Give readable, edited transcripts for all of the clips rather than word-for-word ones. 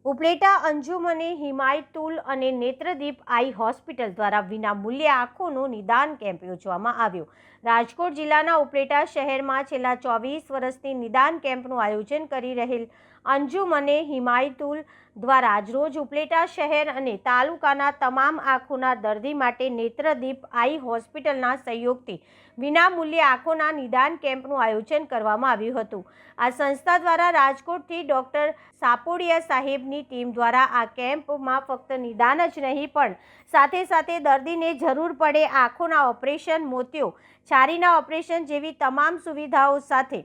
ઉપલેટા અંજુમને હિમાયતુલ અને નેત્રદીપ આઈ હોસ્પિટલ દ્વારા વિના મૂલ્યે આંખોનું નિદાન કેમ્પ યોજવામાં આવ્યો। રાજકોટ જિલ્લાના ઉપલેટા શહેરમાં છેલ્લા 24 વર્ષથી નિદાન કેમ્પનું આયોજન કરી રહેલ અંજુમને હિમાયતુલ દ્વારા આજરોજ ઉપલેટા શહેર અને તાલુકાના તમામ આંખોના દર્દી માટે નેત્રદીપ આઈ હોસ્પિટલના સહયોગથી વિના મૂલ્યે આંખોના નિદાન કેમ્પનું આયોજન કરવામાં આવ્યું હતું। આ સંસ્થા દ્વારા રાજકોટથી ડૉક્ટર સાપોડિયા સાહેબની ટીમ દ્વારા આ કેમ્પમાં ફક્ત નિદાન જ નહીં પણ સાથે સાથે દર્દીને જરૂર પડે આંખોના ઓપરેશન, મોતિયો, છારીના ઓપરેશન જેવી તમામ સુવિધાઓ સાથે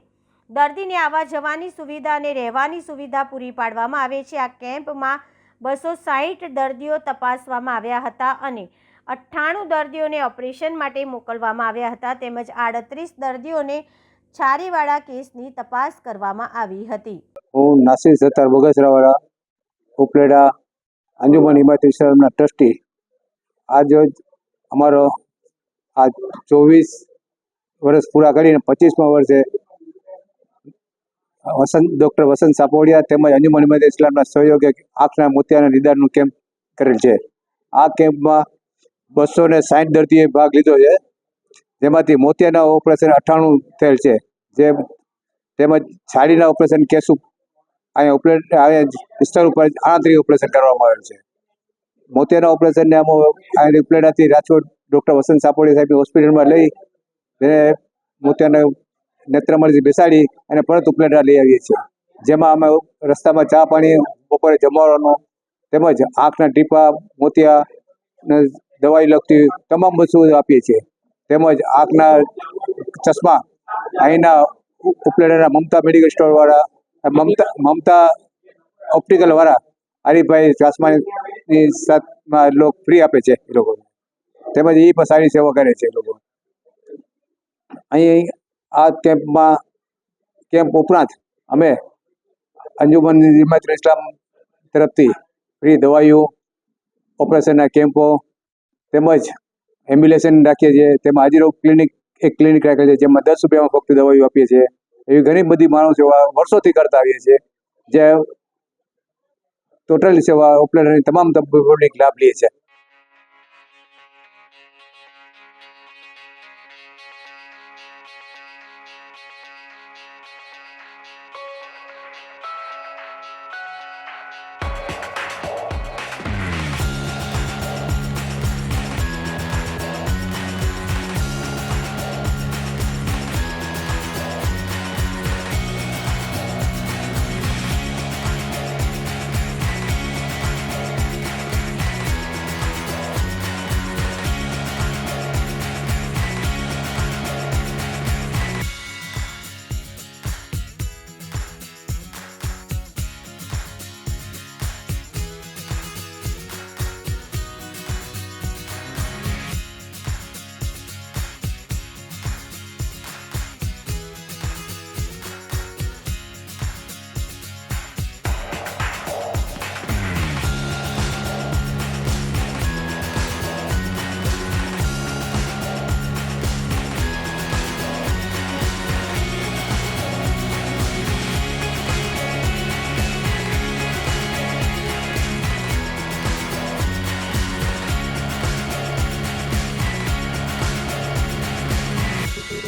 દર્દીને આવવા જવાની સુવિધા અને રહેવાની સુવિધા પૂરી પાડવામાં આવે છે। આ કેમ્પમાં 260 દર્દીઓ તપાસવામાં આવ્યા હતા અને 98 દર્દીઓને ઓપરેશન માટે મોકલવામાં આવ્યા હતા તેમજ 38 દર્દીઓને છારીવાળા કેસની તપાસ કરવામાં આવી હતી। હું નાસિર સત્તાર બગસરાવાળા ઉપલેટા અંજુમન હિમાયતુલ ઇસ્લામના ટ્રસ્ટી। આજ રોજ અમારો આ 24 વર્ષ પૂરા કરીને 25મા વર્ષે ડૉક્ટર વસંત સાપોડિયા તેમજ અંજુમન હિમાયતુલ ઇસ્લામના સહયોગે આંખના મોતિયાના નિદાનનું કેમ્પ કરેલ છે। આ કેમ્પમાં 260 દર્દીએ ભાગ લીધો છે, જેમાંથી મોતિયાના ઓપરેશન 98 થયેલ છે, તેમજ છાડીના ઓપરેશન કેસું અહીંયા વિસ્તાર ઉપર 38 ઓપરેશન કરવામાં આવેલ છે। મોતિયાના ઓપરેશનને અમે ઉપલેટાથી રાજકોટ ડૉક્ટર વસંત સાપોડિયા સાહેબની હોસ્પિટલમાં લઈ તેને મોતિયાના નેત્રમણીથી બેસાડી અને પરત ઉપલેટા લઈ આવીએ છીએ, જેમાં અમે રસ્તામાં ચા પાણી, બપોરે જમવાનો તેમજ આંખના ટીપા, મોતિયા ને દવાઈ લગતી તમામ વસ્તુઓ આપીએ છીએ। તેમજ આંખના ચશ્મા અહીંના ઉપલેટાના મમતા મેડિકલ સ્ટોરવાળા, મમતા ઓપ્ટિકલવાળા હરીફભાઈ ચશ્માની સાથમાં લોકો ફ્રી આપે છે એ લોકો, તેમજ એ પણ સારી સેવા કરે છે એ લોકો। અહીં આ કેમ્પ ઉપરાંત અમે અંજુમન હિમાયતુલ ઇસ્લામ તરફથી ફ્રી દવાઈઓ, ઓપરેશનના કેમ્પો તેમજ એમ્બ્યુલેશન રાખીએ છીએ। તેમાં હાજીરોગ ક્લિનિક રાખેલ છે, જેમાં 10 રૂપિયામાં ફક્ત દવાઈઓ આપીએ છીએ। એવી ઘણી બધી માનવ સેવા વર્ષોથી કરતા આવીએ છીએ, જે ટોટલ સેવા ઉપલેટાની તમામ પબ્લિક લાભ લે છે।